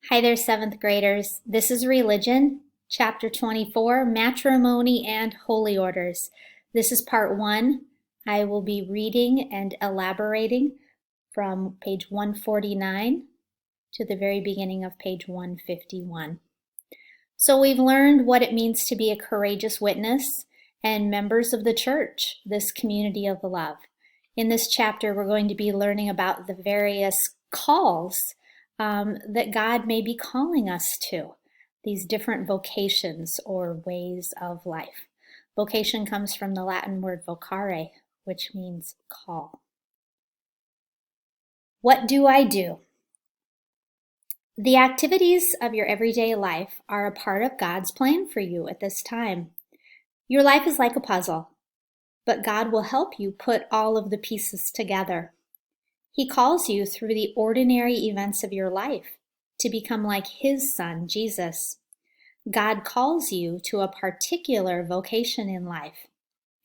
Hi there, seventh graders. This is Religion, Chapter 24, Matrimony and Holy Orders. This is part 1. I will be reading and elaborating from page 149 to the very beginning of page 151. So we've learned what it means to be a courageous witness and members of the church, this community of love. In this chapter, we're going to be learning about the various calls that God may be calling us to, these different vocations or ways of life. Vocation comes from the Latin word vocare, which means call. What do I do? The activities of your everyday life are a part of God's plan for you at this time. Your life is like a puzzle, but God will help you put all of the pieces together. He calls you through the ordinary events of your life to become like His Son, Jesus. God calls you to a particular vocation in life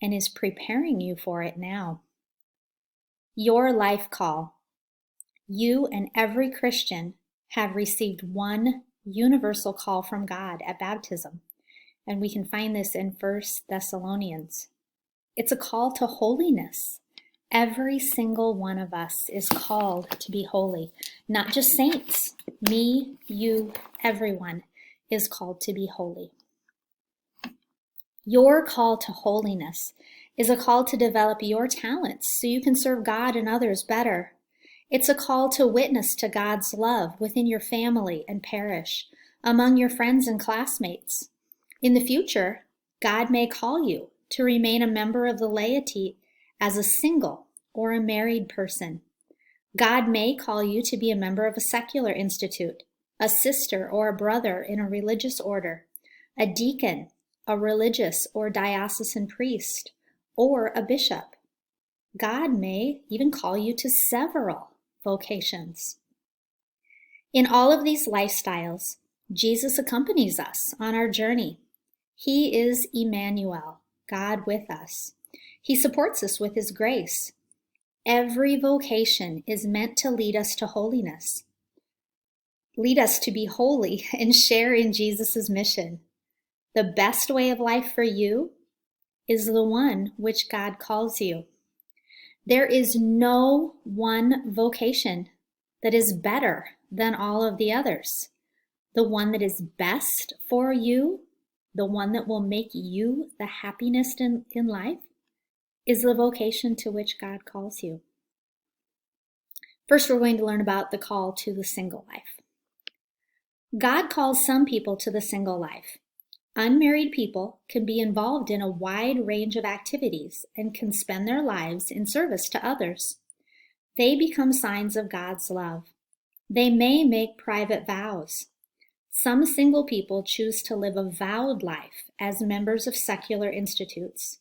and is preparing you for it now. Your life call. You and every Christian have received one universal call from God at baptism, and we can find this in 1 Thessalonians. It's a call to holiness. Every single one of us is called to be holy. Not just saints. Me, you, everyone is called to be holy. Your call to holiness is a call to develop your talents so you can serve God and others better. It's a call to witness to God's love within your family and parish, among your friends and classmates. In the future, God may call you to remain a member of the laity as a single or a married person. God may call you to be a member of a secular institute, a sister or a brother in a religious order, a deacon, a religious or diocesan priest, or a bishop. God may even call you to several vocations. In all of these lifestyles, Jesus accompanies us on our journey. He is Emmanuel, God with us. He supports us with His grace. Every vocation is meant to lead us to holiness, lead us to be holy and share in Jesus' mission. The best way of life for you is the one which God calls you. There is no one vocation that is better than all of the others. The one that is best for you, the one that will make you the happiness in life, is the vocation to which God calls you. First, we're going to learn about the call to the single life. God calls some people to the single life. Unmarried people can be involved in a wide range of activities and can spend their lives in service to others. They become signs of God's love. They may make private vows. Some single people choose to live a vowed life as members of secular institutes.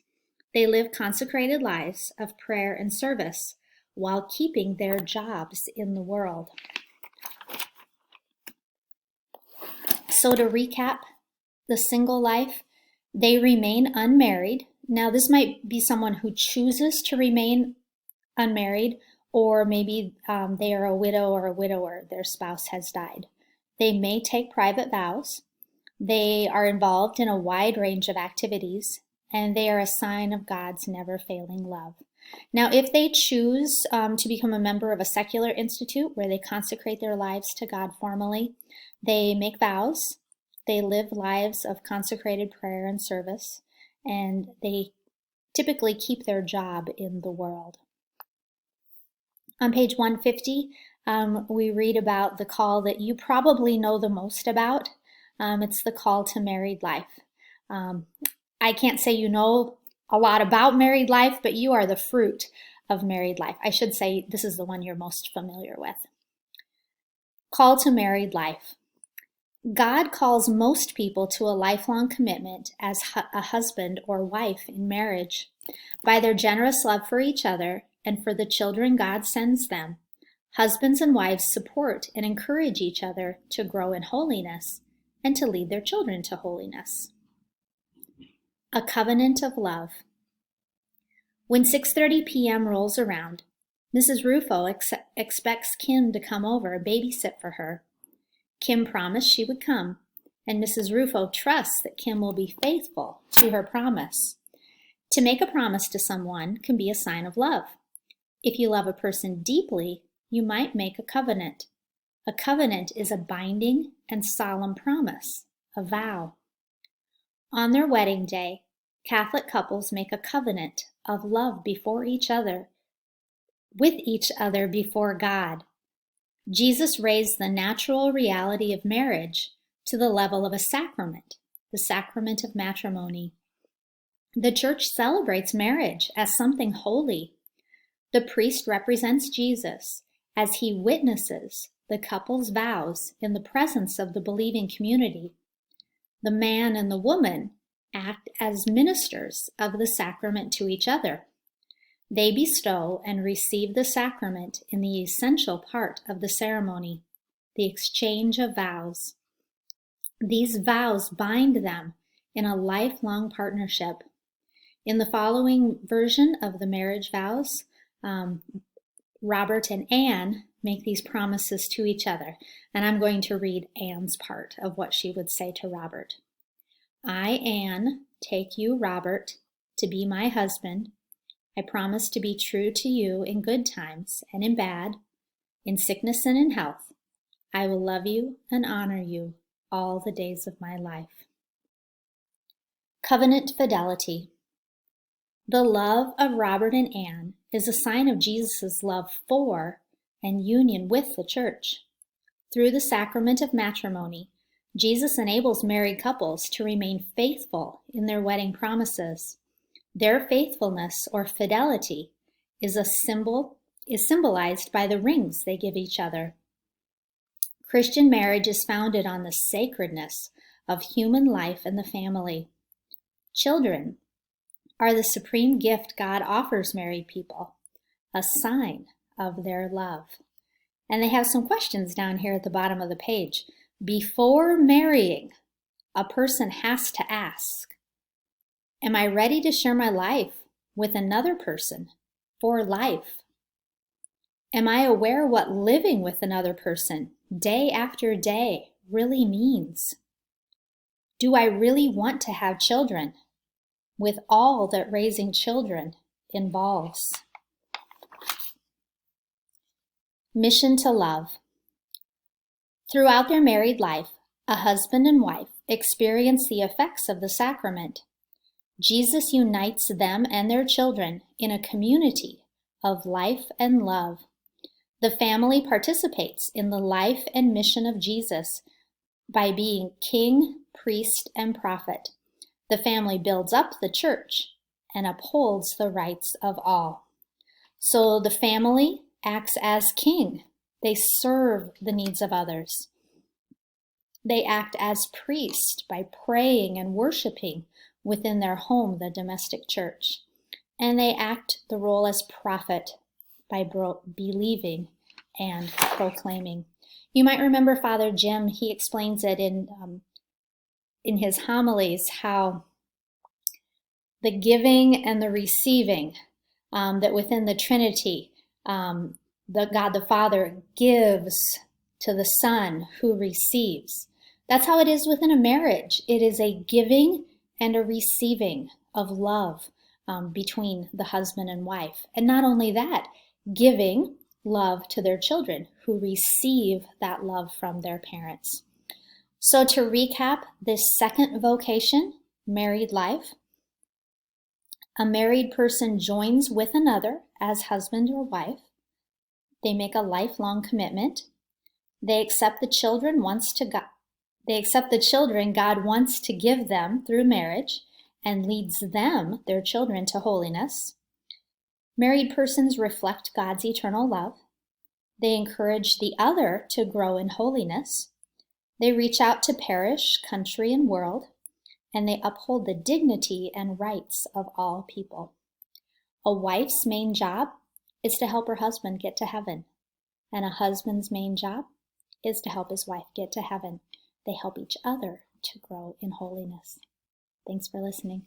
They live consecrated lives of prayer and service while keeping their jobs in the world. So to recap, the single life, they remain unmarried. Now this might be someone who chooses to remain unmarried, or maybe they are a widow or a widower, their spouse has died. They may take private vows. They are involved in a wide range of activities, and they are a sign of God's never-failing love. Now, if they choose to become a member of a secular institute where they consecrate their lives to God formally, they make vows, they live lives of consecrated prayer and service, and they typically keep their job in the world. On page 150, we read about the call that you probably know the most about. It's the call to married life. I can't say you know a lot about married life, but you are the fruit of married life. I should say this is the one you're most familiar with. Call to married life. God calls most people to a lifelong commitment as a husband or wife in marriage. By their generous love for each other and for the children God sends them, husbands and wives support and encourage each other to grow in holiness and to lead their children to holiness. A covenant of love. When 6:30 p.m. rolls around, Mrs. Rufo expects Kim to come over and babysit for her. Kim promised she would come, and Mrs. Rufo trusts that Kim will be faithful to her promise. To make a promise to someone can be a sign of love. If you love a person deeply, you might make a covenant. A covenant is a binding and solemn promise, a vow. On their wedding day, Catholic couples make a covenant of love before each other, with each other before God. Jesus raised the natural reality of marriage to the level of a sacrament, the sacrament of matrimony. The Church celebrates marriage as something holy. The priest represents Jesus as he witnesses the couple's vows in the presence of the believing community. The man and the woman act as ministers of the sacrament to each other. They bestow and receive the sacrament in the essential part of the ceremony, the exchange of vows. These vows bind them in a lifelong partnership. In the following version of the marriage vows, Robert and Anne make these promises to each other, and I'm going to read Anne's part of what she would say to Robert. I, Anne, take you, Robert, to be my husband. I promise to be true to you in good times and in bad, in sickness and in health. I will love you and honor you all the days of my life. Covenant fidelity. The love of Robert and Anne is a sign of Jesus' love for and union with the Church. Through the sacrament of matrimony, Jesus enables married couples to remain faithful in their wedding promises. Their faithfulness or fidelity is symbolized by the rings they give each other. Christian marriage is founded on the sacredness of human life and the family. Children are the supreme gift God offers married people, a sign of their love. And they have some questions down here at the bottom of the page. Before marrying, a person has to ask, am I ready to share my life with another person for life? Am I aware what living with another person day after day really means? Do I really want to have children with all that raising children involves? Mission to love. Throughout their married life, a husband and wife experience the effects of the sacrament. Jesus unites them and their children in a community of life and love. The family participates in the life and mission of Jesus by being king, priest, and prophet. The family builds up the church and upholds the rights of all. So the family acts as king. They serve the needs of others. They act as priest by praying and worshiping within their home, the domestic church. And they act the role as prophet by believing and proclaiming. You might remember Father Jim, he explains it in his homilies, how the giving and the receiving, that within the Trinity, God the Father gives to the Son who receives. That's how it is within a marriage. It is a giving and a receiving of love between the husband and wife. And not only that, giving love to their children who receive that love from their parents. So to recap this second vocation, married life, a married person joins with another as husband or wife. They make a lifelong commitment. They accept the children God wants to give them through marriage and leads them, their children, to holiness. Married persons reflect God's eternal love. They encourage the other to grow in holiness. They reach out to parish, country, and world, and they uphold the dignity and rights of all people. A wife's main job is to help her husband get to heaven, and a husband's main job is to help his wife get to heaven. They help each other to grow in holiness. Thanks for listening.